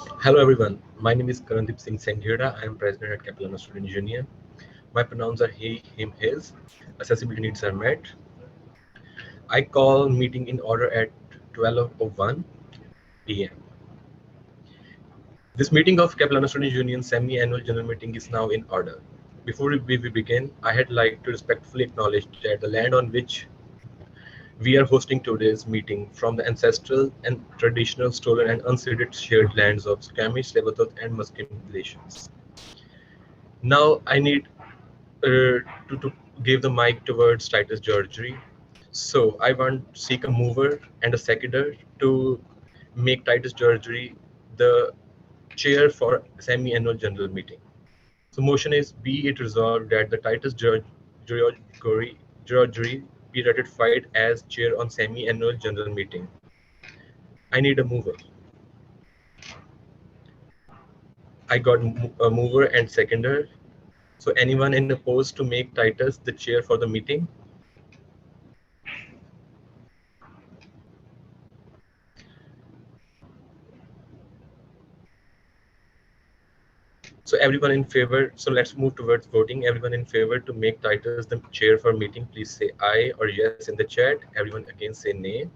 Hello everyone, my name is Karandeep Singh Sanghera. I am president at Capilano Students Union. My pronouns are he, him, his. Accessibility needs are met. I call meeting in order at 12:01 p.m. This meeting of Capilano Students Union semi-annual general meeting is now in order. Before we begin, I had like to respectfully acknowledge that the land on which we are hosting today's meeting from the ancestral and traditional stolen and unceded shared lands of Squamish, Lebathoth, and Musqueam nations. Now I need to give the mic towards Titus Georgery. So I want to seek a mover and a seconder to make Titus Georgery the chair for semi-annual general meeting. So motion is be it resolved that the Georgery be ratified as chair on semi-annual general meeting. I need a mover. I got a mover and seconder. So anyone in opposed to make Titus the chair for the meeting? So everyone in favor, so let's move towards voting. Everyone in favor to make Titus the chair for meeting, please say aye or yes in the chat. Everyone against say nay.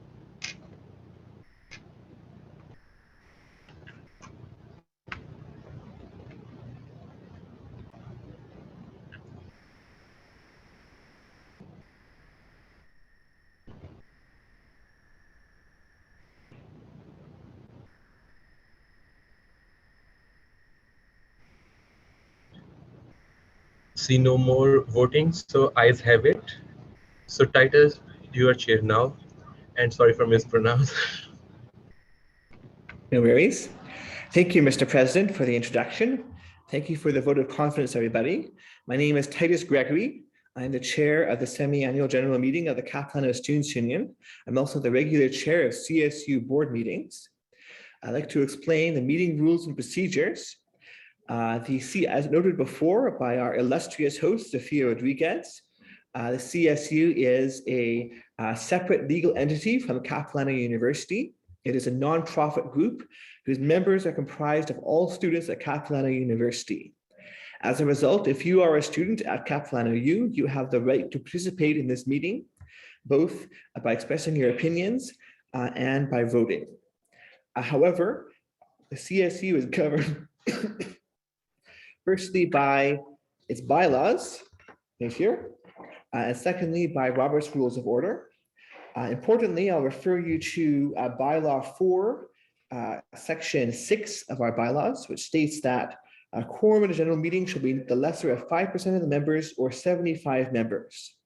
See no more voting, so ayes have it. So Titus, you are chair now. And sorry for mispronounce. No worries. Thank you, Mr. President, for the introduction. Thank you for the vote of confidence, everybody. My name is Titus Gregory. I'm the chair of the semi-annual general meeting of the Capilano Students Union. I'm also the regular chair of CSU board meetings. I'd like to explain the meeting rules and procedures. As noted before by our illustrious host, Sofia Rodriguez, the CSU is a separate legal entity from Capilano University. It is a nonprofit group whose members are comprised of all students at Capilano University. As a result, if you are a student at Capilano U, you have the right to participate in this meeting, both by expressing your opinions and by voting. However, the CSU is governed firstly by its bylaws, right here, and secondly by Robert's Rules of Order. Importantly, I'll refer you to bylaw 4, section 6 of our bylaws, which states that a quorum in a general meeting shall be the lesser of 5% of the members or 75 members.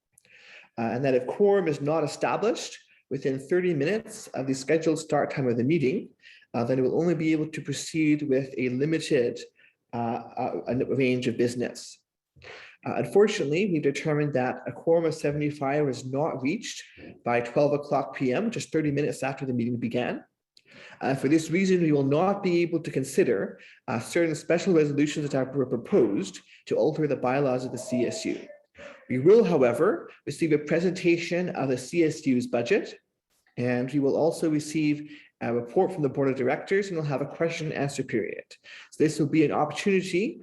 And that if quorum is not established within 30 minutes of the scheduled start time of the meeting, then it will only be able to proceed with a limited range of business. Unfortunately, we determined that a quorum of 75 was not reached by 12 o'clock p.m., just 30 minutes after the meeting began. For this reason, we will not be able to consider certain special resolutions that were proposed to alter the bylaws of the CSU. We will, however, receive a presentation of the CSU's budget, and we will also receive a report from the board of directors, and we'll have a question and answer period. So this will be an opportunity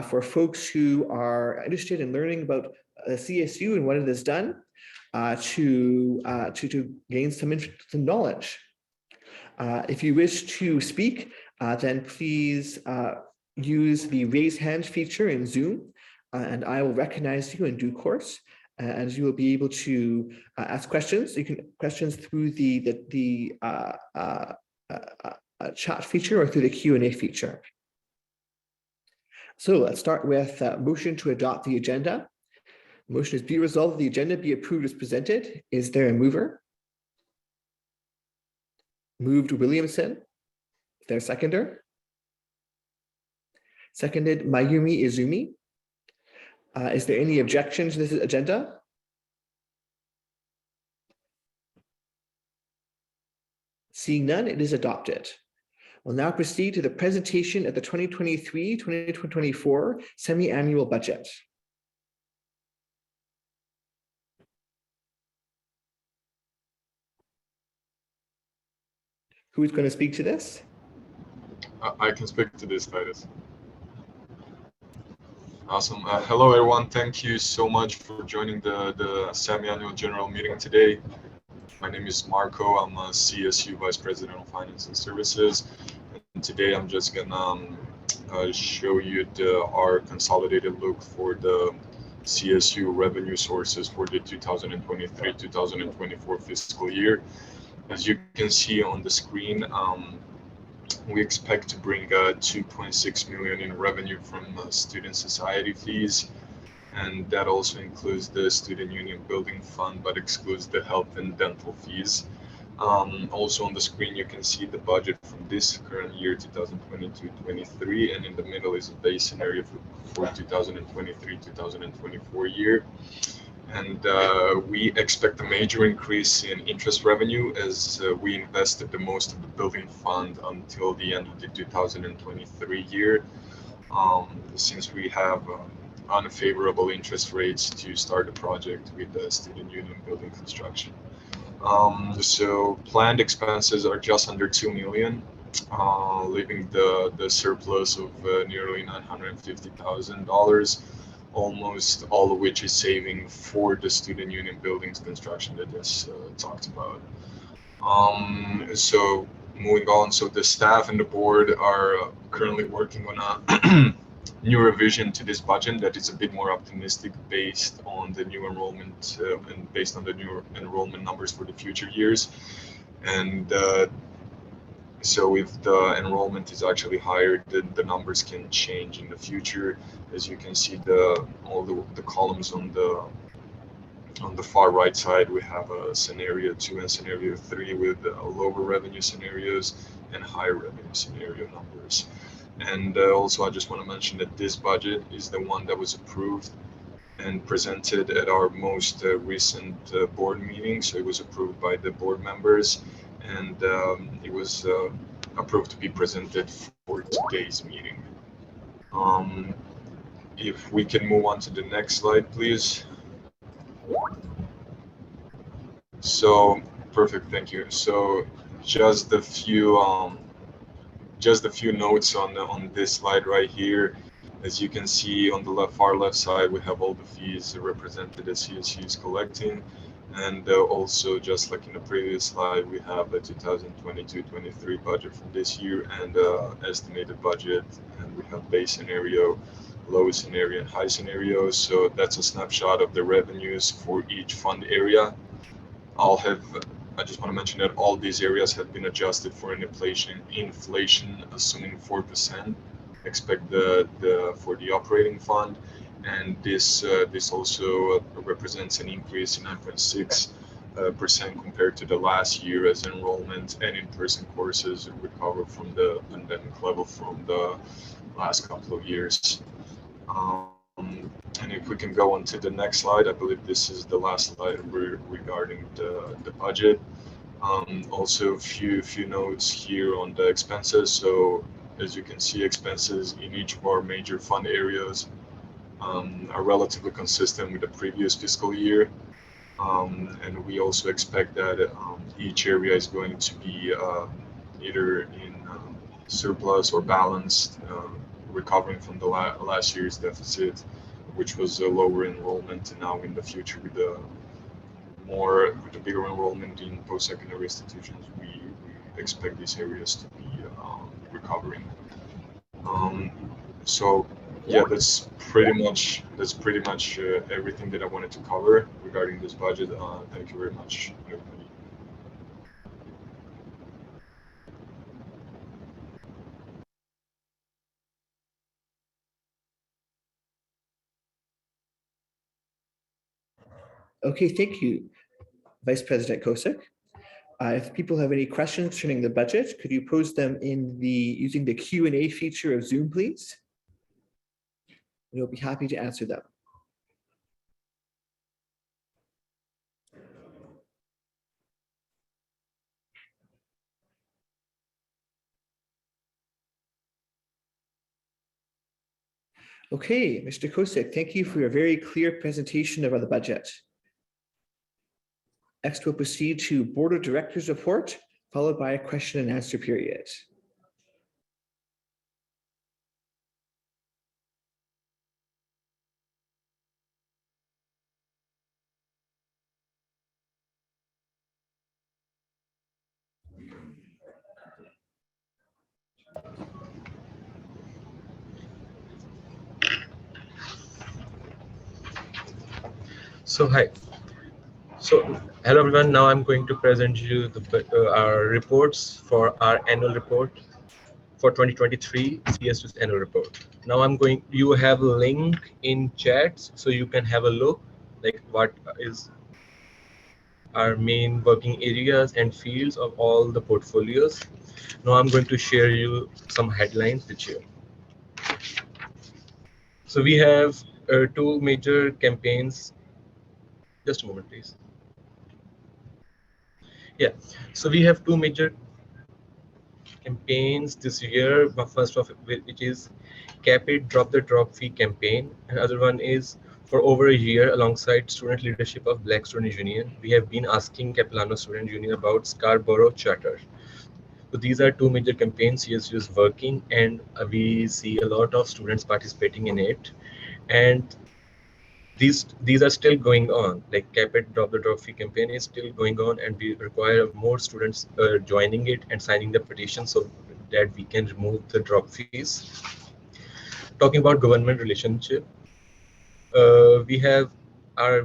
for folks who are interested in learning about the CSU and what it has done to gain some knowledge. If you wish to speak, then please use the raise hand feature in Zoom, and I will recognize you in due course, and you will be able to ask questions. You can questions through the chat feature or through the Q&A feature. So let's start with motion to adopt the agenda. Motion is be resolved that the agenda be approved as presented. Is there a mover? Moved Williamson. Is there a seconder? Seconded Mayumi Izumi. Is there any objection to this agenda? Seeing none, it is adopted. We'll now proceed to the presentation of the 2023-2024 semi-annual budget. Who is going to speak to this? I can speak to this, Titus. Awesome. Hello, everyone. Thank you so much for joining the semi-annual general meeting today. My name is Marco. I'm a CSU Vice President of Finance and Services. And today I'm just gonna show you our consolidated look for the CSU revenue sources for the 2023-2024 fiscal year. As you can see on the screen, we expect to bring 2.6 million in revenue from student society fees, and that also includes the student union building fund, but excludes the health and dental fees. Also on the screen, you can see the budget from this current year, 2022-23, and in the middle is a base scenario for 2023-2024 year. And we expect a major increase in interest revenue as we invested the most of the building fund until the end of the 2023 year, since we have unfavorable interest rates to start the project with the student union building construction. So planned expenses are just under 2 million, leaving the surplus of nearly $950,000, almost all of which is saving for the student union buildings construction that is talked about. So moving on, so the staff and the board are currently working on a new revision to this budget that is a bit more optimistic based on the new enrollment and based on the new enrollment numbers for the future years. And so if the enrollment is actually higher, then the numbers can change in the future. As you can see, all the columns on the far right side, we have a scenario 2 and scenario 3 with lower revenue scenarios and higher revenue scenario numbers. And also, I just want to mention that this budget is the one that was approved and presented at our most recent board meeting. So it was approved by the board members, and it was approved to be presented for today's meeting. If we can move on to the next slide, please. So perfect, thank you. So just a few notes on this slide right here. As you can see on the far left side, we have all the fees represented as CSU is collecting. And also, just like in the previous slide, we have the 2022-23 budget from this year and estimated budget. And we have base scenario, low scenario, and high scenario. So that's a snapshot of the revenues for each fund area. I just want to mention that all these areas have been adjusted for an inflation assuming 4%. Expect for the operating fund, and this also represents an increase in 9.6% compared to the last year as enrollment and in-person courses recover from the pandemic level from the last couple of years. And if we can go on to the next slide, I believe this is the last slide regarding the budget. Also, a few notes here on the expenses. So as you can see, expenses in each of our major fund areas are relatively consistent with the previous fiscal year. And we also expect that each area is going to be either in surplus or balanced, recovering from the last year's deficit, which was a lower enrollment, and now in the future with the bigger enrollment in post-secondary institutions, we expect these areas to be recovering. So yeah, that's pretty much everything that I wanted to cover regarding this budget. Thank you very much, everybody. Okay, thank you, Vice President Kosick. If people have any questions concerning the budget, could you pose them using the Q&A feature of Zoom, please? We'll be happy to answer them. Okay, Mr. Kosick, thank you for your very clear presentation of the budget. Next, we'll proceed to Board of Directors report, followed by a question and answer period. So hi. So hello everyone. Now I'm going to present you our reports for our annual report for 2023 CSU's annual report. Now you have a link in chat so you can have a look like what is our main working areas and fields of all the portfolios. Now I'm going to share you some headlines with you. So we have two major campaigns. Just a moment, please. Yeah. So we have two major campaigns this year. First of which is Cap It Drop the Drop Fee campaign. Another one is for over a year alongside student leadership of Black Students Union. We have been asking Capilano Students Union about Scarborough Charter. So these are two major campaigns CSU is working, and we see a lot of students participating in it. And these are still going on. Like Cap It Drop the Drop Fee campaign is still going on, and we require more students joining it and signing the petition so that we can remove the drop fees. Talking about government relationship, we have a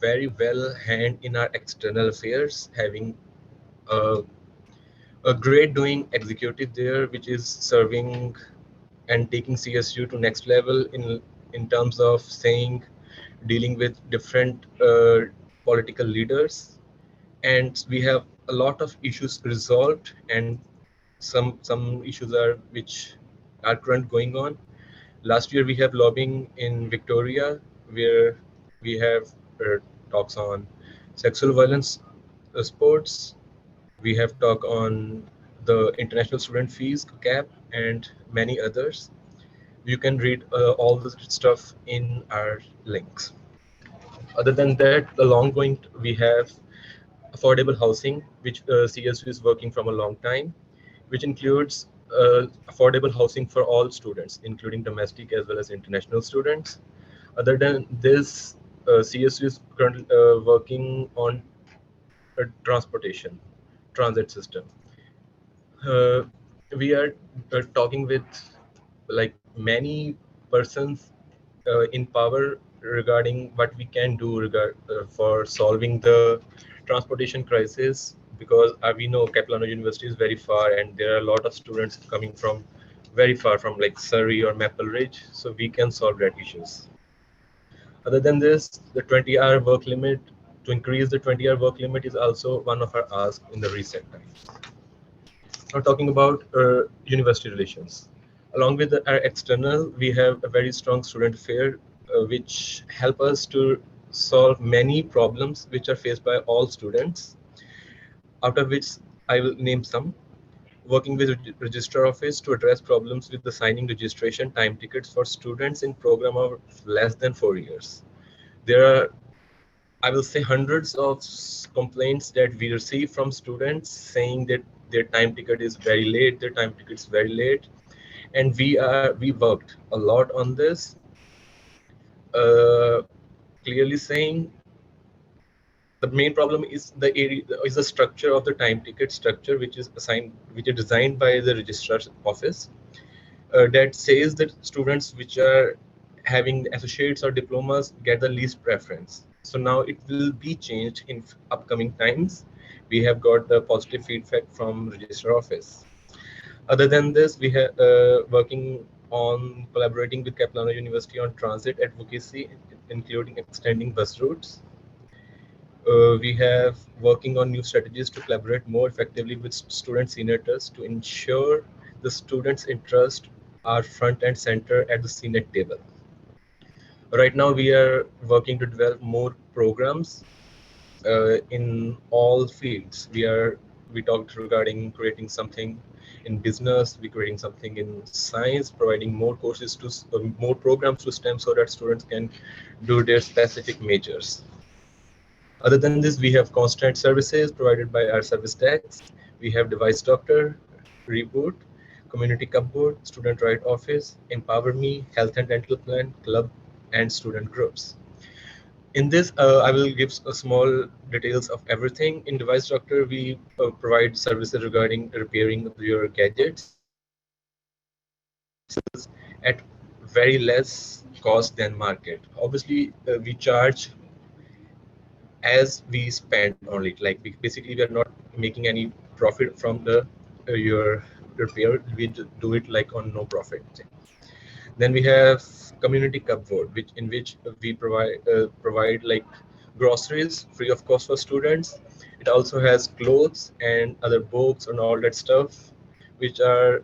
very well hand in our external affairs, having a, a great doing executive there, which is serving and taking CSU to next level in terms of saying dealing with different political leaders, and we have a lot of issues resolved, and some issues are which are current going on. Last year we have lobbying in Victoria, where we have talks on sexual violence sports. We have talk on the international student fees cap and many others. You can read all this stuff in our links. Other than that, the long going, we have affordable housing, which CSU is working from a long time, which includes affordable housing for all students, including domestic as well as international students. Other than this, CSU is currently working on a transit system. Uh, we are talking with like many persons in power regarding what we can do for solving the transportation crisis, because we know Capilano University is very far and there are a lot of students coming from very far from like Surrey or Maple Ridge, so we can solve that issues. Other than this, the 20-hour work limit, to increase the 20-hour work limit is also one of our asks in the recent times. Now talking about university relations. Along with our external, we have a very strong student affair, which help us to solve many problems which are faced by all students, out of which I will name some. Working with registrar office to address problems with the signing registration time tickets for students in program of less than 4 years. There are, I will say, hundreds of complaints that we receive from students saying that their time ticket is very late, their time ticket is very late, and we worked a lot on this, uh, clearly saying the main problem is the structure of the time ticket structure, which is designed by the registrar's office, that says that students which are having associates or diplomas get the least preference. So now it will be changed in upcoming times. We have got the positive feedback from registrar office. Other than this, we have working on collaborating with Capilano University on transit advocacy, including extending bus routes. We have working on new strategies to collaborate more effectively with student senators to ensure the students' interests are front and center at the Senate table. Right now, we are working to develop more programs in all fields. We talked regarding creating something in business, we creating something in science, providing more courses to more programs to STEM so that students can do their specific majors. Other than this, we have constant services provided by our service desks. We have device doctor, reboot, community cupboard, student right office, empower me, health and dental plan, club, and student groups. In this, I will give a small details of everything. In device doctor, we provide services regarding repairing your gadgets at very low cost. very less cost than market. Obviously, we charge as we spend on it. Like basically, we are not making any profit from the your repair. We do it like on no profit. Then we have community cupboard, which in which we provide like groceries free of cost for students. It also has clothes and other books and all that stuff, which are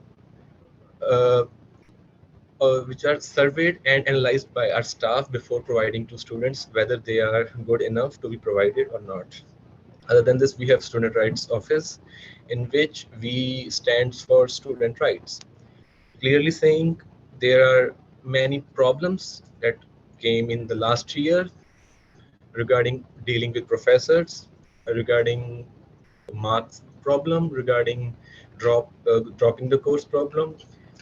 uh, which are surveyed and analyzed by our staff before providing to students whether they are good enough to be provided or not. Other than this, we have student rights office, in which we stands for student rights, clearly saying there are many problems that came in the last year regarding dealing with professors, regarding marks problem, regarding dropping the course problem.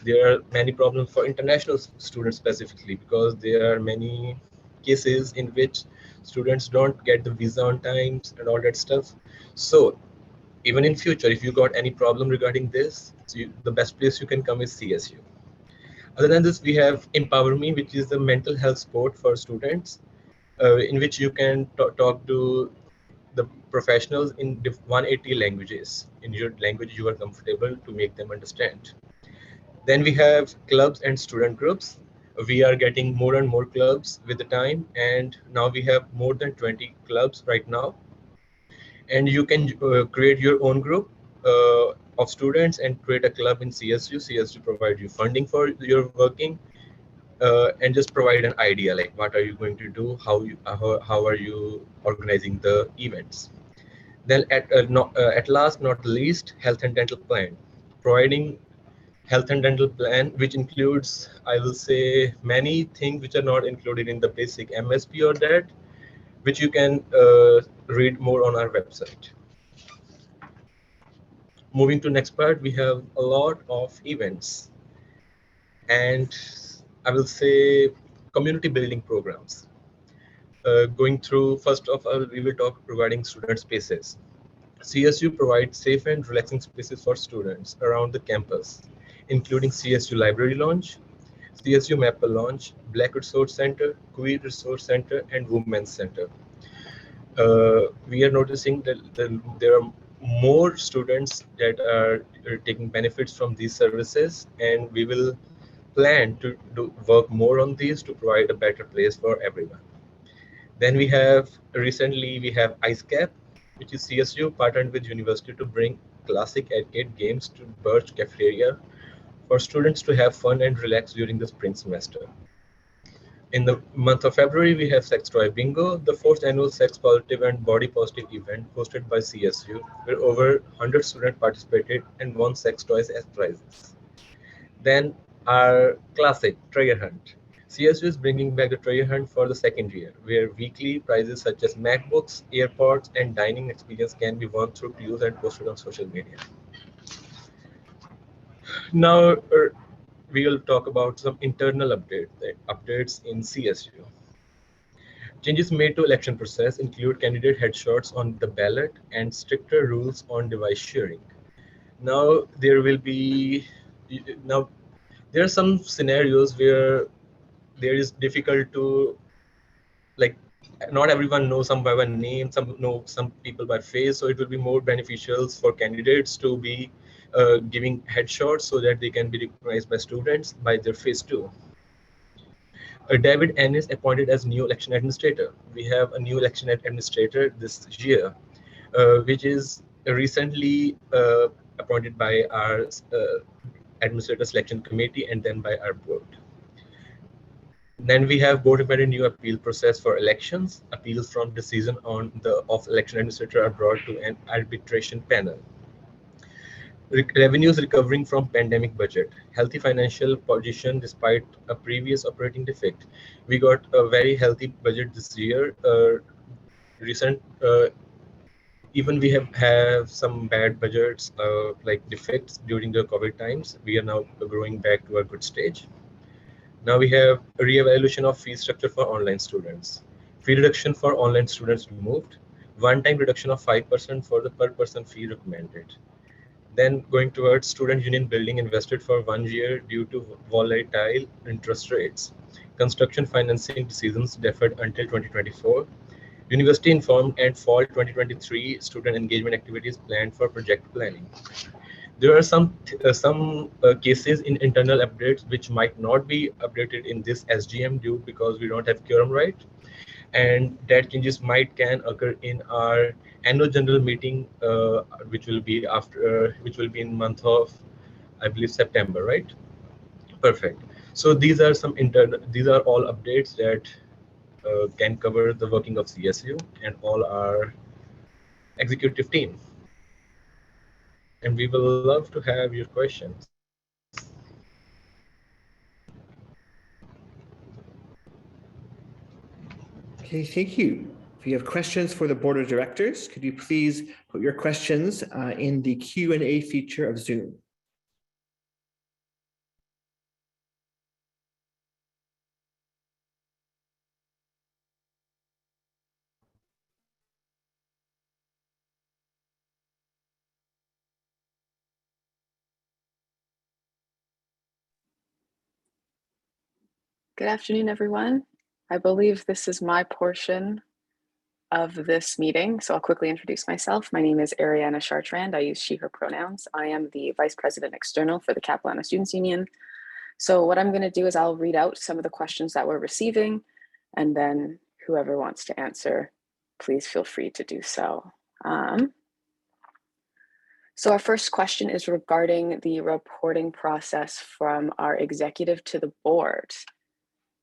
There are many problems for international students specifically, because there are many cases in which students don't get the visa on times and all that stuff. So even in future, if you got any problem regarding this, so the best place you can come is CSU. Other than this, we have Empower Me, which is the mental health support for students, in which you can talk to the professionals in 180 languages, in your language you are comfortable to make them understand. Then we have clubs and student groups. We are getting more and more clubs with the time, and now we have more than 20 clubs right now. And you can create your own group of students and create a club in CSU. CSU provide you funding for your working, and just provide an idea like what are you going to do, how are you organizing the events. Then at last not least, health and dental plan, providing health and dental plan, which includes, I will say, many things which are not included in the basic MSP or that, which you can read more on our website. Moving to next part, we have a lot of events, and I will say community building programs. Going through, first of all, we will talk regarding student spaces. CSU provides safe and relaxing spaces for students around the campus, including CSU Library Lounge, CSU Maple Lounge, Black Resource Center, Queer Resource Center, and Women's Center. We are noticing that there are more students that are taking benefits from these services, and we will plan to work more on these to provide a better place for everyone. Then we have recently we have IceCap, which is CSU partnered with university to bring classic arcade games to Birch Cafeteria for students to have fun and relax during the spring semester. In the month of February, we have Sex Toy Bingo, the fourth annual sex positive and body positive event hosted by CSU, where over 100 students participated and won sex toys as prizes. Then our classic treasure hunt. CSU is bringing back the treasure hunt for the second year, where weekly prizes such as MacBooks, AirPods, and dining experience can be won through clues and posted on social media. Now, we will talk about some internal updates in CSU. Changes made to election process include candidate headshots on the ballot and stricter rules on device sharing. Now there will be now there are some scenarios where there is difficult to, like, not everyone knows some by one name, some know some people by face, so it will be more beneficial for candidates to be giving headshots so that they can be recognized by students by their face too. David Ennis appointed as new election administrator. We have a new election administrator this year, which is recently appointed by our administrator selection committee and then by our board. Then we have board recommended new appeal process for elections. Appeals from decision on the of election administrator are brought to an arbitration panel. Revenues recovering from pandemic budget, healthy financial position despite a previous operating defect. We got a very healthy budget this year. Recent, even we have some bad budgets like defects during the COVID times. We are now growing back to a good stage. Now we have a re-evaluation of fee structure for online students. Fee reduction for online students removed. One-time reduction of 5% for the per person fee recommended. Then going towards student union building invested for 1 year due to volatile interest rates. Construction financing decisions deferred until 2024. University informed and fall 2023 student engagement activities planned for project planning. There are some cases in internal updates which might not be updated in this SGM due because we don't have quorum right, and that changes might can occur in our annual general meeting, which will be in month of, I believe, September, right? Perfect. So these are all updates that can cover the working of CSU and all our executive team. And we will love to have your questions. Okay, thank you. If you have questions for the board of directors, could you please put your questions in the Q&A feature of Zoom? Good afternoon, everyone. I believe this is my portion of this meeting, so I'll quickly introduce myself. My name is Ariana Chartrand. I use she, her pronouns. I am the Vice President External for the Capilano Students Union. So what I'm going to do is I'll read out some of the questions that we're receiving, and then whoever wants to answer, please feel free to do so. So our first question is regarding the reporting process from our executive to the board.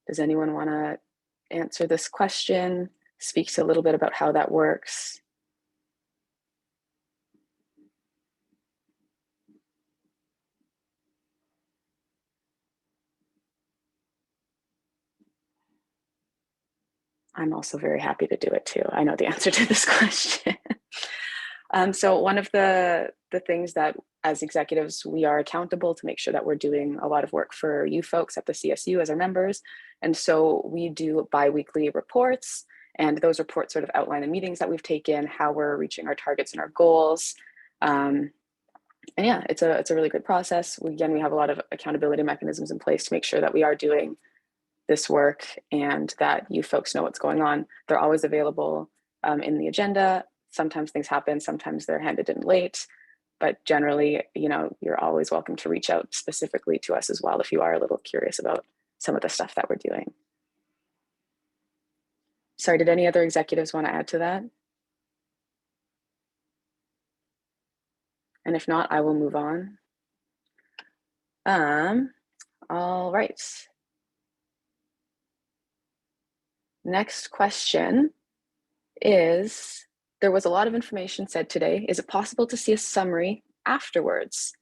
Does anyone want to answer this question? Speak to a little bit about how that works. I'm also very happy to do it too. I know the answer to this question. So one of the things that as executives, we are accountable to make sure that we're doing a lot of work for you folks at the CSU as our members. And so we do bi-weekly reports, and those reports sort of outline the meetings that we've taken, how we're reaching our targets and our goals. And yeah, it's a really good process. Again, we have a lot of accountability mechanisms in place to make sure that we are doing this work and that you folks know what's going on. They're always available in the agenda. Sometimes things happen, sometimes they're handed in late, but generally, you know, you're always welcome to reach out specifically to us as well if you are a little curious about some of the stuff that we're doing. Sorry, did any other executives want to add to that? And if not, I will move on. All right. Next question is, there was a lot of information said today. Is it possible to see a summary afterwards?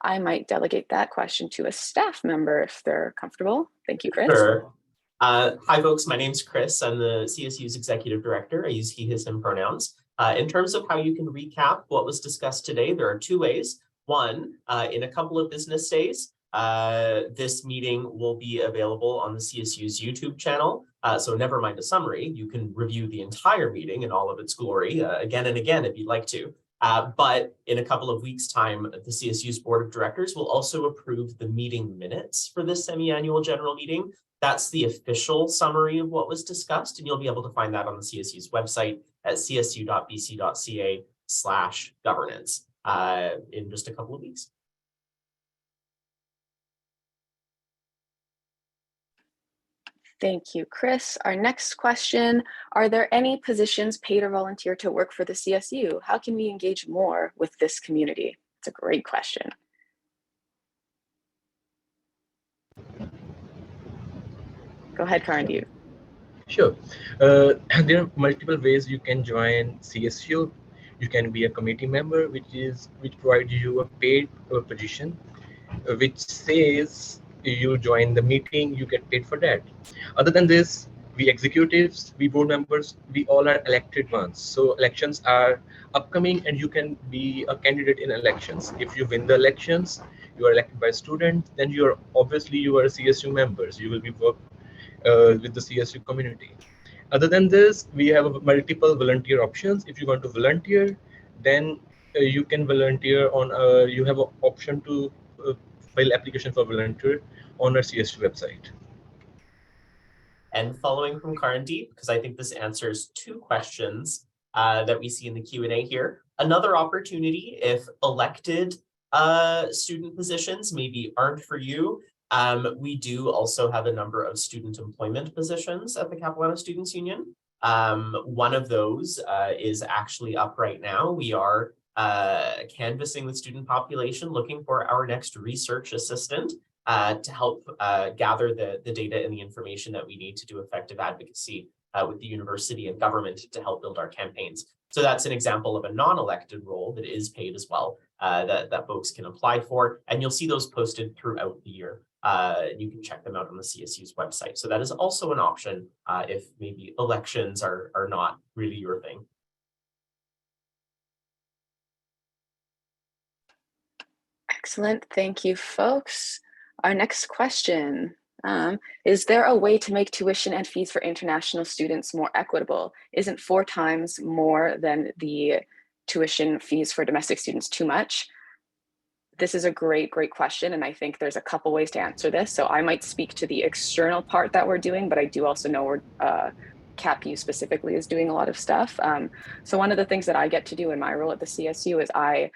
I might delegate that question to a staff member if they're comfortable. Thank you, Chris. Sure. Hi, folks. My name's Chris. I'm the CSU's executive director. I use he, his, him pronouns. In terms of how you can recap what was discussed today, there are two ways. One, in a couple of business days, this meeting will be available on the CSU's YouTube channel. So never mind a summary, you can review the entire meeting in all of its glory again and again if you'd like to. But in a couple of weeks' time, the CSU's board of directors will also approve the meeting minutes for this semi-annual general meeting. That's the official summary of what was discussed, and you'll be able to find that on the CSU's website at csu.bc.ca/governance in just a couple of weeks. Thank you, Chris. Our next question, are there any positions paid or volunteer to work for the CSU? How can we engage more with this community? It's a great question. Go ahead, Karan. Sure. There are multiple ways you can join CSU. You can be a committee member, which provides you a paid position, which says you join the meeting, you get paid for that. Other than this, we executives, we board members, we all are elected ones. So elections are upcoming, and you can be a candidate in elections. If you win the elections, you are elected by students, then you are a CSU members. You will be work with the CSU community. Other than this, we have multiple volunteer options. If you want to volunteer, then you can volunteer on, you have an option to file application for volunteer on our CSU website. And following from Karandeep, because I think this answers two questions that we see in the Q&A here. Another opportunity, if elected student positions maybe aren't for you, we do also have a number of student employment positions at the Capilano Students Union. One of those is actually up right now. We are canvassing the student population, looking for our next research assistant to help gather the data and the information that we need to do effective advocacy with the university and government to help build our campaigns. So that's an example of a non-elected role that is paid as well that folks can apply for. And you'll see those posted throughout the year. You can check them out on the CSU's website. So that is also an option if maybe elections are not really your thing. Excellent. Thank you, folks. Our next question, is there a way to make tuition and fees for international students more equitable? Isn't 4 times more than the tuition fees for domestic students too much? This is a great question, and I think there's a couple ways to answer this. So I might speak to the external part that we're doing, but I do also know we're CapU specifically is doing a lot of stuff. So one of the things that I get to do in my role at the CSU is I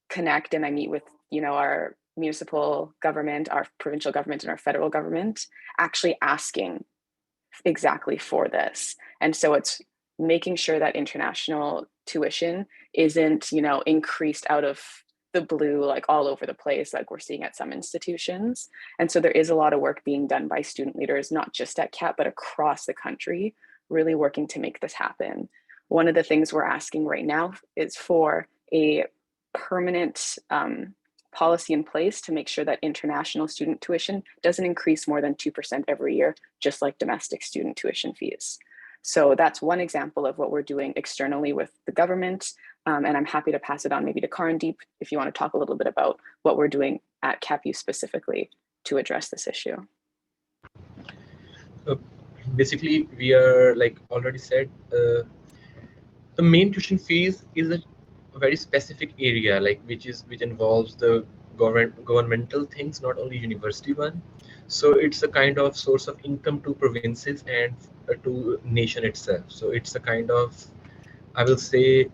connect and I meet with, you know, our municipal government, our provincial government, and our federal government, actually asking exactly for this. And so it's making sure that international tuition isn't, you know, increased out of the blue, like all over the place, like we're seeing at some institutions. And so there is a lot of work being done by student leaders, not just at CAP, but across the country, really working to make this happen. One of the things we're asking right now is for a permanent policy in place to make sure that international student tuition doesn't increase more than 2% every year, just like domestic student tuition fees. So that's one example of what we're doing externally with the government. And I'm happy to pass it on maybe to Karandeep if you want to talk a little bit about what we're doing at CapU specifically to address this issue. Basically, we are, like already said, the main tuition fees is a very specific area, like which involves the governmental things, not only university one. So it's a kind of source of income to provinces and to nation itself. So it's a kind of, I will say,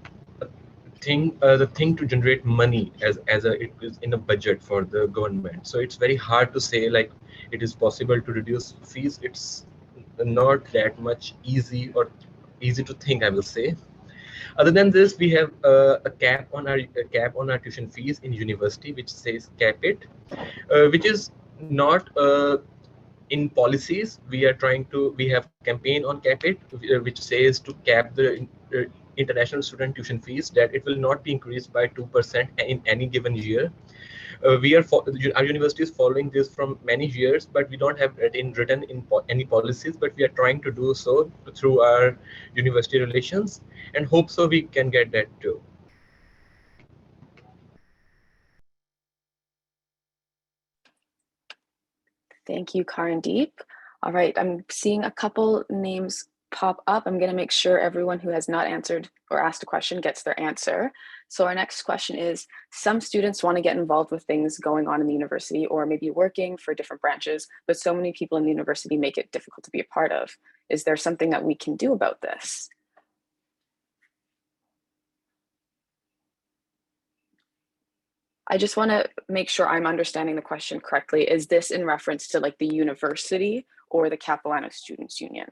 the thing to generate money as it is in a budget for the government. So it's very hard to say like it is possible to reduce fees. It's not that much easy or easy to think, I will say. Other than this, we have a cap on our tuition fees in university, which says cap it, which is not in policies. We have campaign on cap it, which says to cap the international student tuition fees, that it will not be increased by 2% in any given year. Our university is following this from many years, but we don't have it written in any policies, but we are trying to do so through our university relations, and hope so we can get that too. Thank you, Karandeep. All right, I'm seeing a couple names pop up. I'm going to make sure everyone who has not answered or asked a question gets their answer. So our next question is, some students want to get involved with things going on in the university or maybe working for different branches, but so many people in the university make it difficult to be a part of. Is there something that we can do about this? I just want to make sure I'm understanding the question correctly. Is this in reference to like the university or the Capilano Students Union?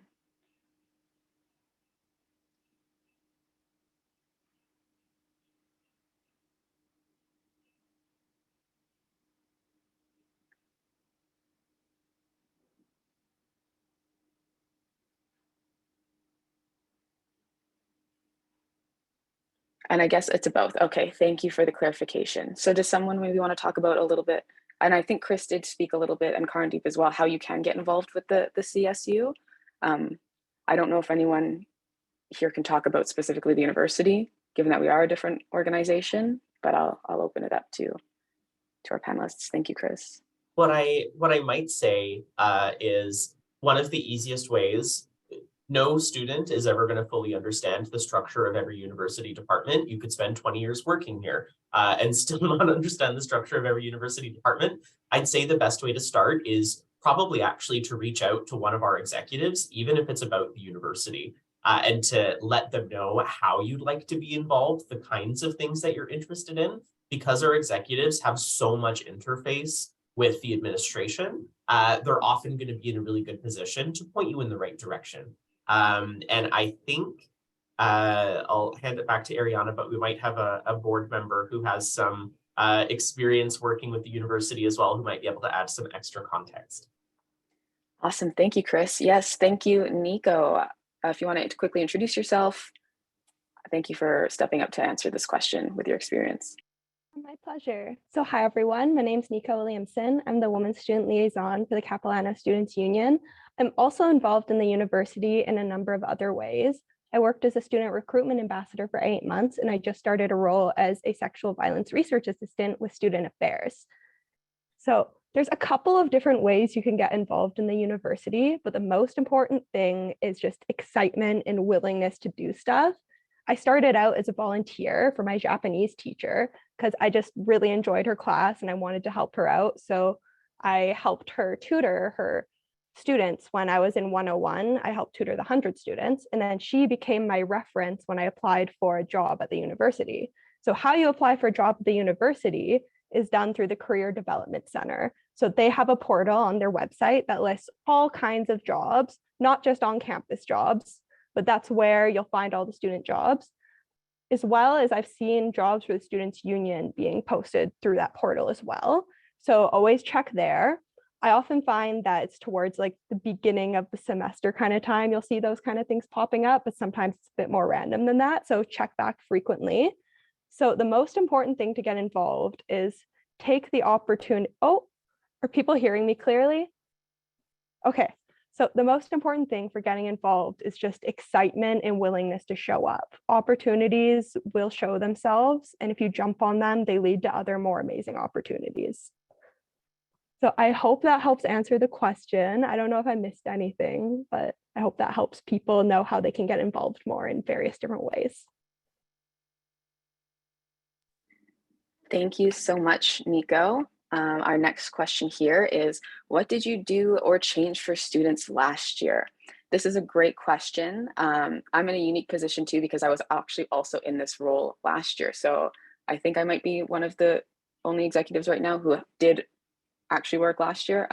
And I guess it's both. Okay, thank you for the clarification. So does someone maybe want to talk about a little bit, and I think Chris did speak a little bit, and Karandeep as well, how you can get involved with the CSU. I don't know if anyone here can talk about specifically the university, given that we are a different organization, but I'll open it up to our panelists. Thank you, Chris. What I might say is one of the easiest ways No student is ever going to fully understand the structure of every university department. You could spend 20 years working here and still not understand the structure of every university department. I'd say the best way to start is probably actually to reach out to one of our executives, even if it's about the university, and to let them know how you'd like to be involved, the kinds of things that you're interested in, because our executives have so much interface with the administration, they're often going to be in a really good position to point you in the right direction. And I think I'll hand it back to Ariana, but we might have a board member who has some experience working with the university as well, who might be able to add some extra context. Awesome. Thank you, Chris. Yes, thank you, Nico. If you want to quickly introduce yourself, thank you for stepping up to answer this question with your experience. My pleasure. So hi, everyone. My name is Nico Williamson. I'm the Women's Student Liaison for the Capilano Students Union. I'm also involved in the university in a number of other ways. I worked as a student recruitment ambassador for 8 months, and I just started a role as a sexual violence research assistant with student affairs. So there's a couple of different ways you can get involved in the university, but the most important thing is just excitement and willingness to do stuff. I started out as a volunteer for my Japanese teacher because I just really enjoyed her class and I wanted to help her out. So I helped her tutor her students when I was in 101. I helped tutor the 100 students, and then she became my reference when I applied for a job at the university. So how you apply for a job at the university is done through the Career Development Center. So they have a portal on their website that lists all kinds of jobs, not just on-campus jobs, but that's where you'll find all the student jobs, as well as I've seen jobs for the Students Union being posted through that portal as well. So always check there. I often find that it's towards like the beginning of the semester kind of time, you'll see those kind of things popping up, but sometimes it's a bit more random than that. So check back frequently. So the most important thing to get involved is take the opportunity. Oh, are people hearing me clearly? Okay. So the most important thing for getting involved is just excitement and willingness to show up. Opportunities will show themselves, and if you jump on them, they lead to other more amazing opportunities. So I hope that helps answer the question. I don't know if I missed anything, but I hope that helps people know how they can get involved more in various different ways. Thank you so much, Nico. Our next question here is, what did you do or change for students last year? This is a great question. I'm in a unique position too, because I was actually also in this role last year. So I think I might be one of the only executives right now who did actually work last year.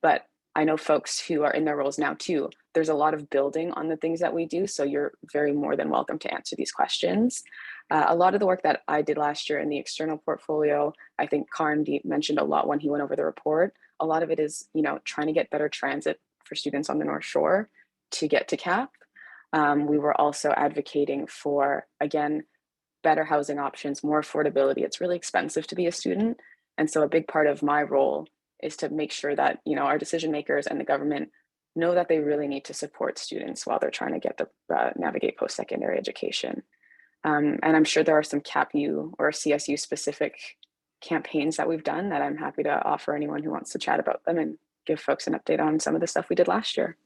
But I know folks who are in their roles now too. There's a lot of building on the things that we do. So you're very more than welcome to answer these questions. A lot of the work that I did last year in the external portfolio, I think Karndeep mentioned a lot when he went over the report. A lot of it is, trying to get better transit for students on the North Shore to get to CAP. We were also advocating for, again, better housing options, more affordability. It's really expensive to be a student. And so a big part of my role is to make sure that, our decision makers and the government know that they really need to support students while they're trying to get the navigate post-secondary education. And I'm sure there are some CAPU or CSU specific campaigns that we've done that I'm happy to offer anyone who wants to chat about them and give folks an update on some of the stuff we did last year.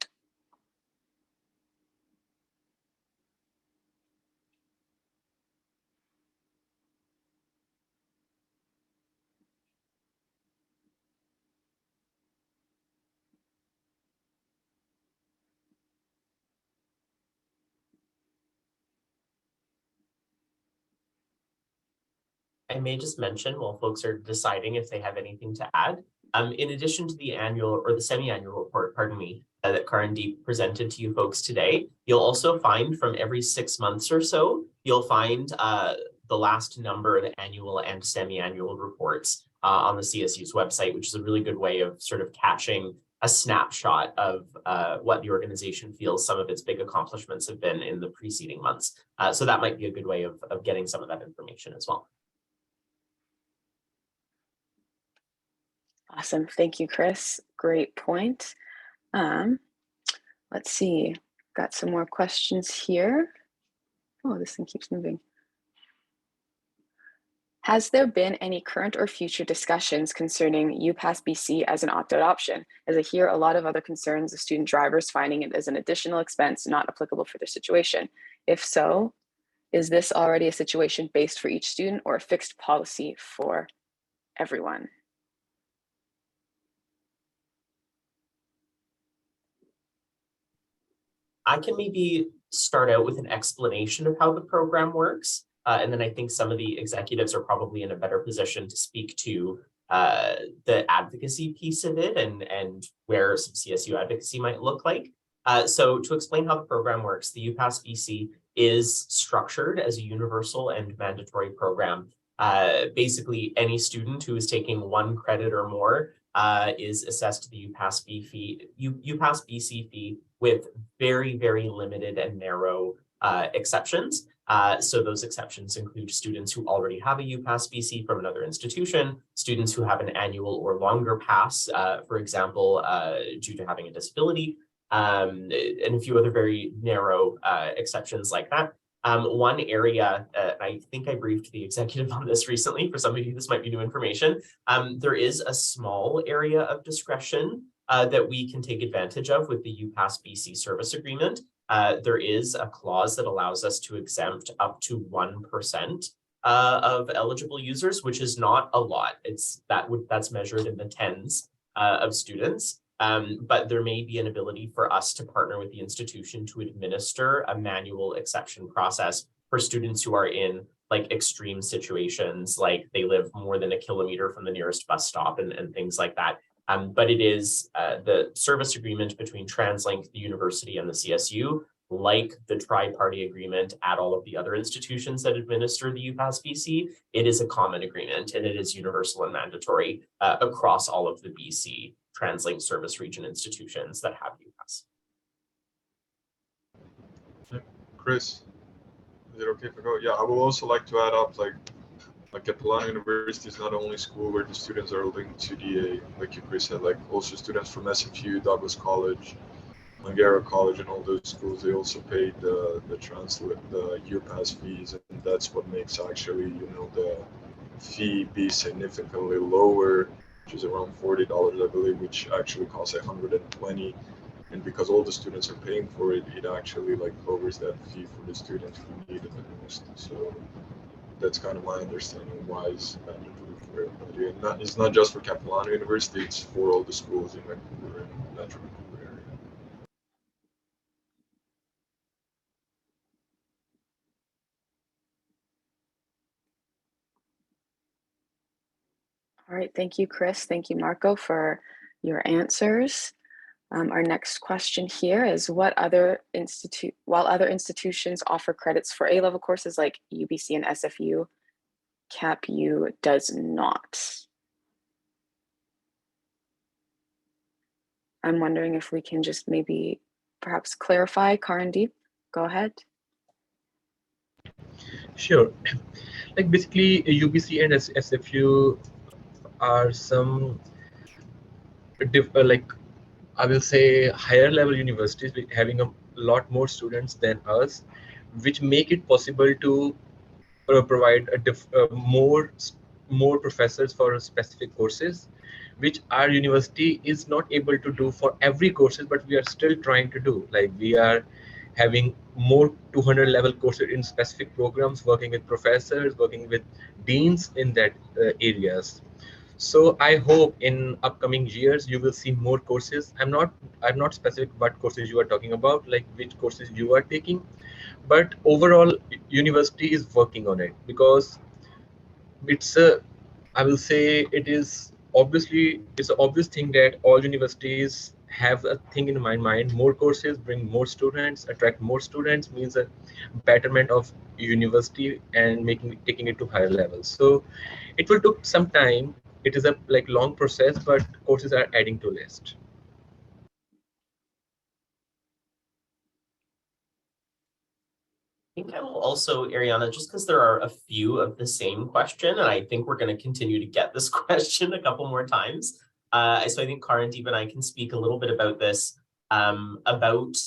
I may just mention while folks are deciding if they have anything to add, in addition to the annual or the semi-annual report, that Karandeep presented to you folks today, you'll also find from every 6 months or so, you'll find the last number of the annual and semi-annual reports on the CSU's website, which is a really good way of sort of catching a snapshot of what the organization feels some of its big accomplishments have been in the preceding months. So that might be a good way of getting some of that information as well. Awesome. Thank you, Chris. Great point. Let's see. Got some more questions here. Oh, this thing keeps moving. Has there been any current or future discussions concerning UPass BC as an opt-out option? As I hear a lot of other concerns of student drivers finding it as an additional expense not applicable for their situation. If so, is this already a situation based for each student or a fixed policy for everyone? I can maybe start out with an explanation of how the program works. And then I think some of the executives are probably in a better position to speak to the advocacy piece of it and where some CSU advocacy might look like. So to explain how the program works, the UPass BC is structured as a universal and mandatory program. Basically, any student who is taking 1 credit or more is assessed the UPass BC fee with very, very limited and narrow exceptions. So those exceptions include students who already have a UPass BC from another institution, students who have an annual or longer pass, for example, due to having a disability, and a few other very narrow exceptions like that. One area, I think I briefed the executive on this recently, for some of you this might be new information, there is a small area of discretion that we can take advantage of with the UPass BC service agreement. There is a clause that allows us to exempt up to 1% of eligible users, which is not a lot. That's measured in the tens of students. But there may be an ability for us to partner with the institution to administer a manual exception process for students who are in like extreme situations, like they live more than 1 kilometer from the nearest bus stop and things like that. But it is the service agreement between TransLink, the university, and the CSU, like the tri-party agreement at all of the other institutions that administer the UPass BC. It is a common agreement and it is universal and mandatory across all of the BC TransLink service region institutions that have UPass. Chris, is it okay if I go? Yeah, I would also like to add up like Capilano University is not only school where the students are linked to the, like you Chris said, like also students from SFU, Douglas College, Langara College, and all those schools, they also paid the UPass fees, and that's what makes actually, the fee be significantly lower, which is around $40, I believe, which actually costs $120. And because all the students are paying for it, it actually like lowers that fee for the students who need it the most. So that's kind of my understanding why it's mandatory for everybody. And it's not just for Capilano University, it's for all the schools in Vancouver and Metro Vancouver area. All right, thank you, Chris. Thank you, Marco, for your answers. Our next question here is while other institutions offer credits for A-level courses like UBC and SFU, CapU does not. I'm wondering if we can just maybe perhaps clarify. Karandeep, go ahead. Sure. Like basically UBC and SFU are some like I will say higher level universities having a lot more students than us, which make it possible to provide more professors for specific courses, which our university is not able to do for every courses, but we are still trying to do. Like we are having more 200 level courses in specific programs, working with professors, working with deans in that areas. So I hope in upcoming years you will see more courses. I'm not specific what courses you are talking about, like which courses you are taking, but overall university is working on it because it's a, I will say it's an obvious thing that all universities have a thing in my mind. More courses bring more students, attract more students, means a betterment of university and taking it to higher levels. So it will take some time. It is a like long process, but courses are adding to list. I think I will also, Ariana, just because there are a few of the same question, and I think we're going to continue to get this question a couple more times. So I think Karandeep and I can speak a little bit about this, about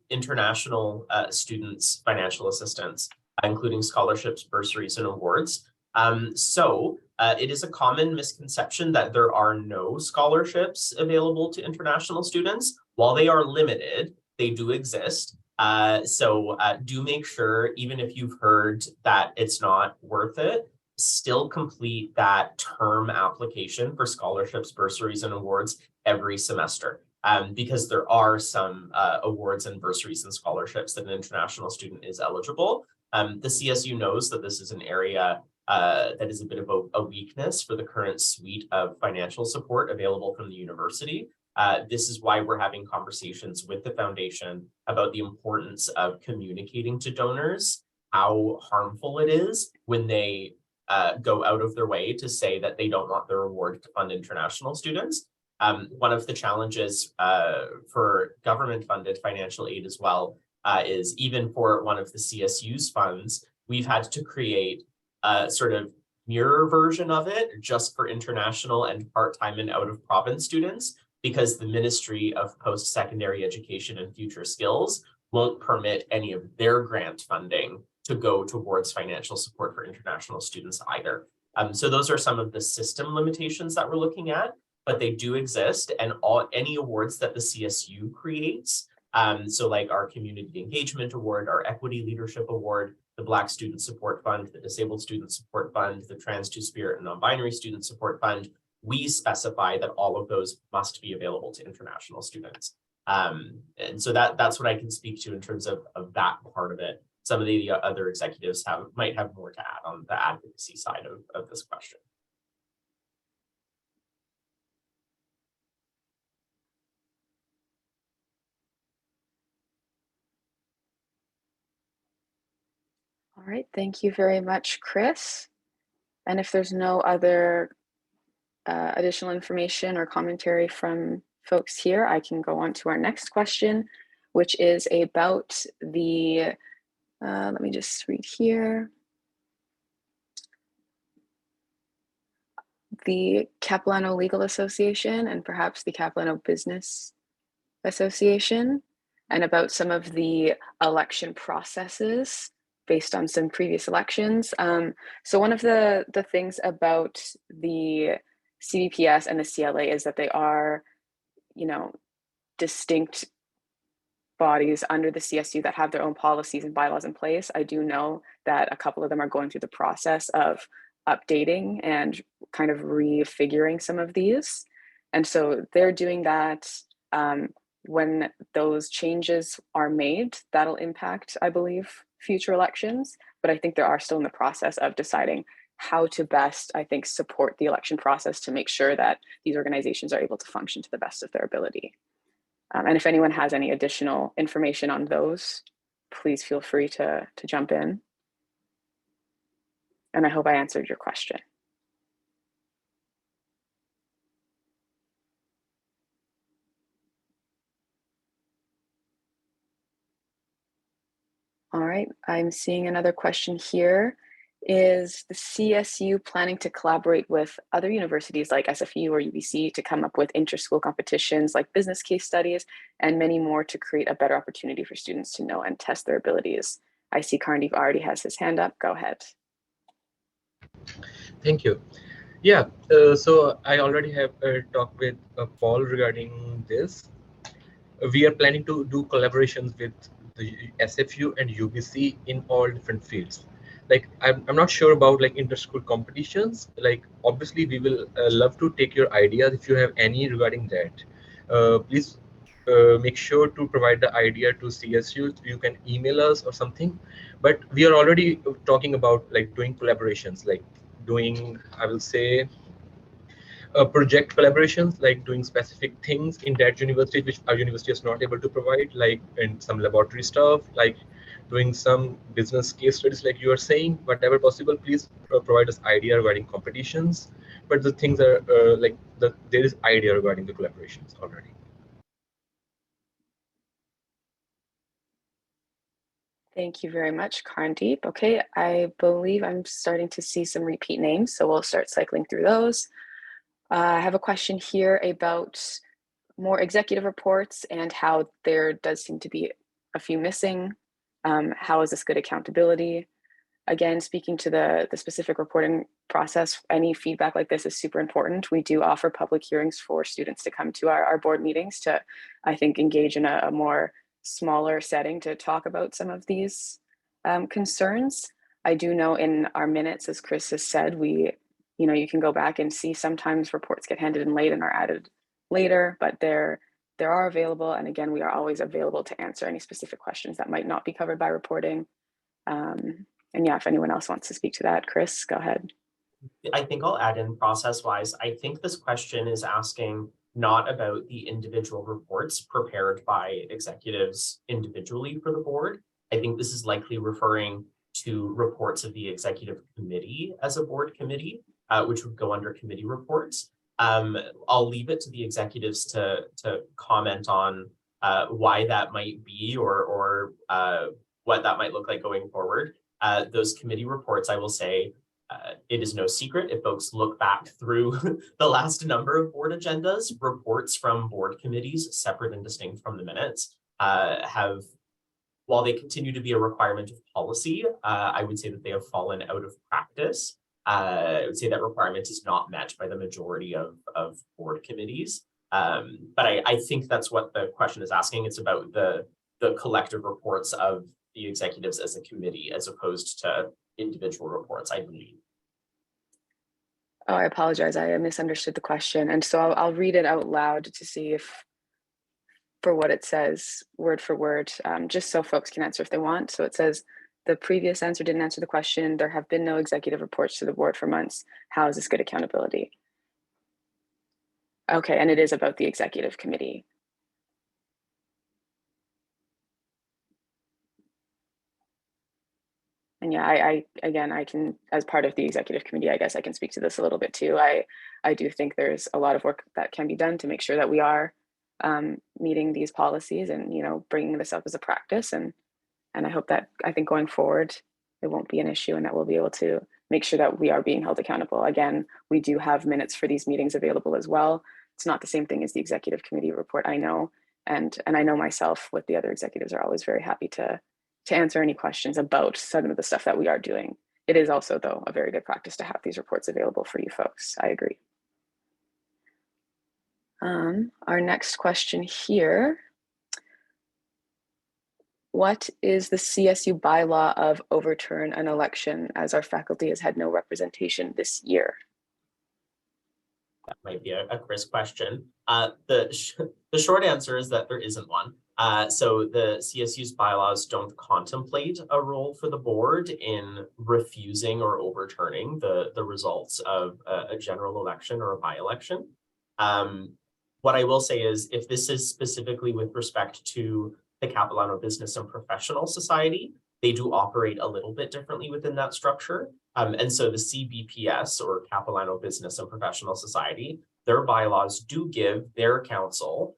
international students' financial assistance, including scholarships, bursaries, and awards. It is a common misconception that there are no scholarships available to international students. While they are limited, they do exist. Do make sure, even if you've heard that it's not worth it, still complete that term application for scholarships, bursaries, and awards every semester. Because there are some awards and bursaries and scholarships that an international student is eligible. The CSU knows that this is an area that is a bit of a weakness for the current suite of financial support available from the university. This is why we're having conversations with the foundation about the importance of communicating to donors how harmful it is when they go out of their way to say that they don't want their award to fund international students. One of the challenges for government-funded financial aid as well is even for one of the CSU's funds, we've had to create a sort of mirror version of it just for international and part-time and out-of-province students, because the Ministry of Post-Secondary Education and Future Skills won't permit any of their grant funding to go towards financial support for international students either. So those are some of the system limitations that we're looking at, but they do exist, and any awards that the CSU creates, so like our Community Engagement Award, our Equity Leadership Award, the Black Student Support Fund, the Disabled Student Support Fund, the Trans, Two-Spirit, and Non-Binary Student Support Fund, we specify that all of those must be available to international students. And so that's what I can speak to in terms of that part of it. Some of the other executives might have more to add on the advocacy side of this question. All right, thank you very much, Chris. And if there's no other additional information or commentary from folks here, I can go on to our next question, which is about the, let me just read here. The Capilano Legal Association and perhaps the Capilano Business Association, and about some of the election processes based on some previous elections. So one of the things about the CBPS and the CLA is that they are, distinct bodies under the CSU that have their own policies and bylaws in place. I do know that a couple of them are going through the process of updating and kind of refiguring some of these. And so they're doing that. When those changes are made, that'll impact, I believe, future elections. But I think they are still in the process of deciding how to best, I think, support the election process to make sure that these organizations are able to function to the best of their ability. And if anyone has any additional information on those, please feel free to jump in. And I hope I answered your question. All right, I'm seeing another question here. Is the CSU planning to collaborate with other universities like SFU or UBC to come up with inter-school competitions like business case studies and many more to create a better opportunity for students to know and test their abilities? I see Karndeep already has his hand up. Go ahead. Thank you. Yeah, so I already have talked with Paul regarding this. We are planning to do collaborations with the SFU and UBC in all different fields. Like I'm not sure about like inter-school competitions. Like obviously we will love to take your ideas if you have any regarding that. Please make sure to provide the idea to CSU. You can email us or something. But we are already talking about like doing collaborations, like doing, I will say, project collaborations, like doing specific things in that university which our university is not able to provide, like in some laboratory stuff, like doing some business case studies like you are saying. Whatever possible, please provide us idea regarding competitions. But the things are there is idea regarding the collaborations already. Thank you very much, Karndeep. Okay, I believe I'm starting to see some repeat names, so we'll start cycling through those. I have a question here about more executive reports and how there does seem to be a few missing. How is this good accountability? Again, speaking to the specific reporting process, any feedback like this is super important. We do offer public hearings for students to come to our board meetings to, I think, engage in a more smaller setting to talk about some of these concerns. I do know in our minutes, as Chris has said, you can go back and see sometimes reports get handed in late and are added later, but they're available. And again, we are always available to answer any specific questions that might not be covered by reporting. And yeah, if anyone else wants to speak to that, Chris, go ahead. I think I'll add in process-wise. I think this question is asking not about the individual reports prepared by executives individually for the board. I think this is likely referring to reports of the executive committee as a board committee, which would go under committee reports. I'll leave it to the executives to comment on why that might be or what that might look like going forward. Those committee reports, I will say, it is no secret if folks look back through the last number of board agendas, reports from board committees, separate and distinct from the minutes, while they continue to be a requirement of policy, I would say that they have fallen out of practice. I would say that requirement is not met by the majority of board committees. But I think that's what the question is asking. It's about the collective reports of the executives as a committee, as opposed to individual reports, I believe. Oh, I apologize. I misunderstood the question. And so I'll read it out loud to see if, for what it says, word for word, just so folks can answer if they want. So it says, the previous answer didn't answer the question. There have been no executive reports to the board for months. How is this good accountability? Okay, and it is about the executive committee. And yeah, I can, as part of the executive committee, I guess I can speak to this a little bit too. I do think there's a lot of work that can be done to make sure that we are meeting these policies and, bringing this up as a practice. And I hope that, I think going forward, it won't be an issue and that we'll be able to make sure that we are being held accountable. Again, we do have minutes for these meetings available as well. It's not the same thing as the executive committee report, I know. And I know myself with the other executives are always very happy to answer any questions about some of the stuff that we are doing. It is also, though, a very good practice to have these reports available for you folks. I agree. Our next question here. What is the CSU bylaw of overturn an election, as our faculty has had no representation this year? That might be a Chris question. The short answer is that there isn't one. So the CSU's bylaws don't contemplate a role for the board in refusing or overturning the results of a general election or a by-election. What I will say is, if this is specifically with respect to the Capilano Business and Professional Society, they do operate a little bit differently within that structure. And so the CBPS, or Capilano Business and Professional Society, their bylaws do give their council,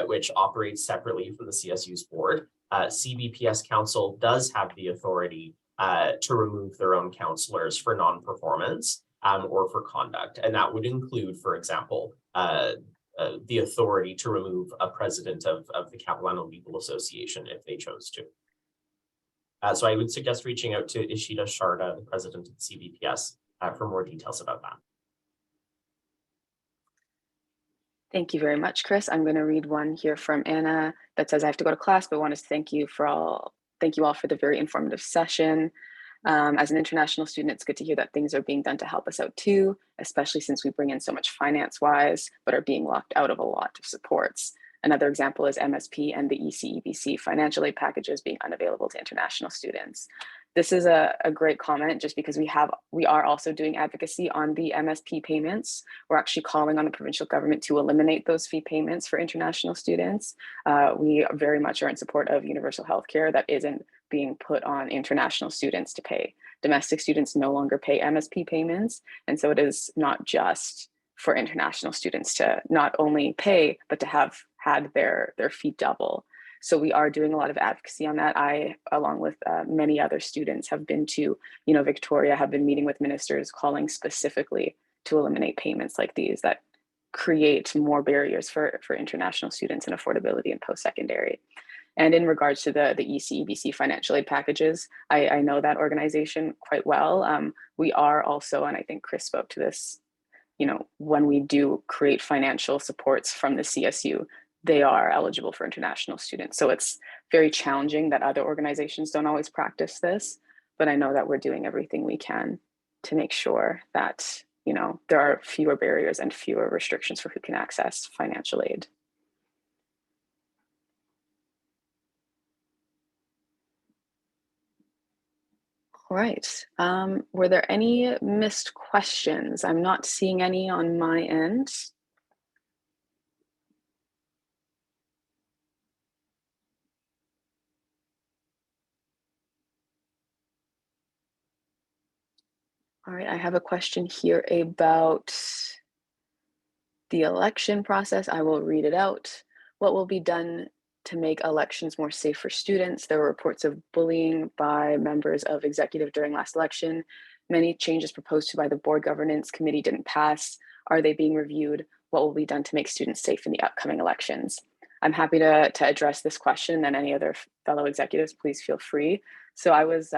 which operates separately from the CSU's board. CBPS council does have the authority to remove their own councillors for non-performance or for conduct. And that would include, for example, the authority to remove a president of the Capilano Legal Association if they chose to. So I would suggest reaching out to Ishita Sharda, the president of the CBPS, for more details about that. Thank you very much, Chris. I'm going to read one here from Anna that says, I have to go to class, but want to thank you all for the very informative session. As an international student, it's good to hear that things are being done to help us out too, especially since we bring in so much finance-wise, but are being locked out of a lot of supports. Another example is MSP and the ECEBC financial aid packages being unavailable to international students. This is a great comment, just because we are also doing advocacy on the MSP payments. We're actually calling on the provincial government to eliminate those fee payments for international students. We very much are in support of universal healthcare that isn't being put on international students to pay. Domestic students no longer pay MSP payments. And so it is not just for international students to not only pay, but to have had their fee double. So we are doing a lot of advocacy on that. I, along with many other students, have been to, Victoria, have been meeting with ministers, calling specifically to eliminate payments like these that create more barriers for international students and affordability in post-secondary. And in regards to the ECEBC financial aid packages, I know that organization quite well. We are also, and I think Chris spoke to this, you know, when we do create financial supports from the CSU, they are eligible for international students. So it's very challenging that other organizations don't always practice this, but I know that we're doing everything we can to make sure that, you know, there are fewer barriers and fewer restrictions for who can access financial aid. All right. Were there any missed questions? I'm not seeing any on my end. All right, I have a question here about the election process. I will read it out. What will be done to make elections more safe for students? There were reports of bullying by members of executive during last election. Many changes proposed by the board governance committee didn't pass. Are they being reviewed? What will be done to make students safe in the upcoming elections? I'm happy to address this question, and any other fellow executives, please feel free. So I was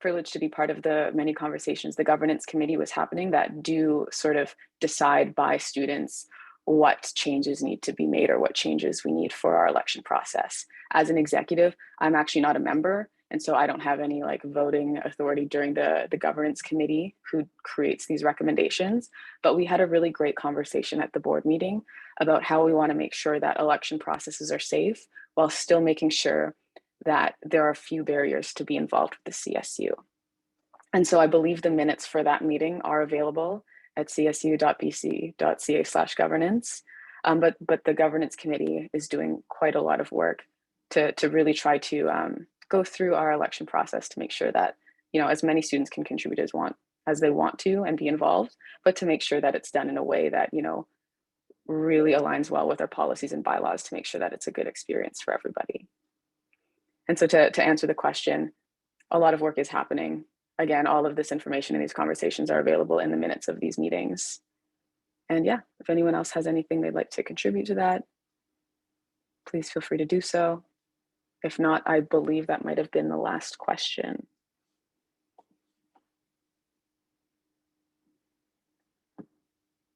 privileged to be part of the many conversations the governance committee was happening that do sort of decide by students what changes need to be made or what changes we need for our election process. As an executive, I'm actually not a member, and so I don't have any like voting authority during the governance committee who creates these recommendations. But we had a really great conversation at the board meeting about how we want to make sure that election processes are safe while still making sure that there are few barriers to be involved with the CSU. And so I believe the minutes for that meeting are available at csu.bc.ca/governance. But the governance committee is doing quite a lot of work to really try to go through our election process to make sure that, you know, as many students can contribute as they want to and be involved, but to make sure that it's done in a way that, you know, really aligns well with our policies and bylaws to make sure that it's a good experience for everybody. And so to answer the question, a lot of work is happening. Again, all of this information in these conversations are available in the minutes of these meetings. And yeah, if anyone else has anything they'd like to contribute to that, please feel free to do so. If not, I believe that might have been the last question.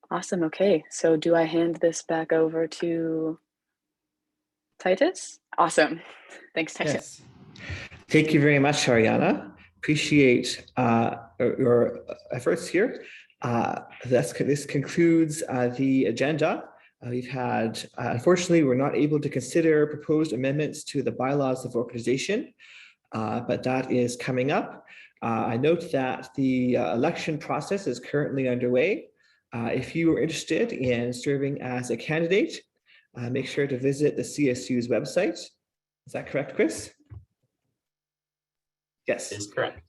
Awesome, okay. So do I hand this back over to Titus? Awesome, thanks Titus. Yes. Thank you very much, Ariana. Appreciate your efforts here. This concludes the agenda. We've had, unfortunately, we're not able to consider proposed amendments to the bylaws of organization, but that is coming up. I note that the election process is currently underway. If you are interested in serving as a candidate, make sure to visit the CSU's website. Is that correct, Chris? Yes. Is correct.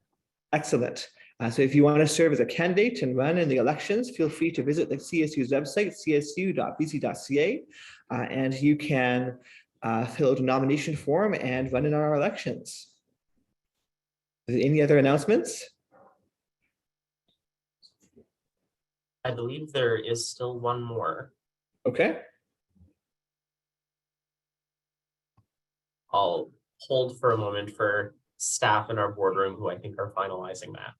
Excellent. So if you want to serve as a candidate and run in the elections, feel free to visit the CSU's website, csu.bc.ca, and you can fill out a nomination form and run in our elections. Any other announcements? I believe there is still one more. Okay. I'll hold for a moment for staff in our boardroom who I think are finalizing that.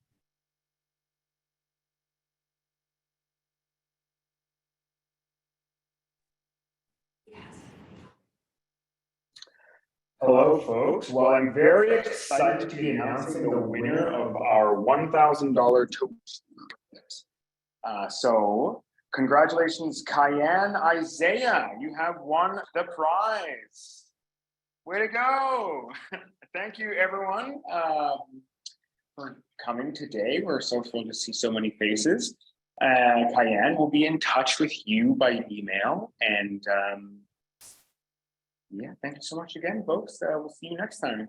Hello, folks. Well, I'm very excited to be announcing the winner of our $1,000 toast. So congratulations, Cayenne Isaiah. You have won the prize. Way to go. Thank you, everyone, for coming today. We're so thrilled to see so many faces. Cayenne will be in touch with you by email. And yeah, thank you so much again, folks. We'll see you next time.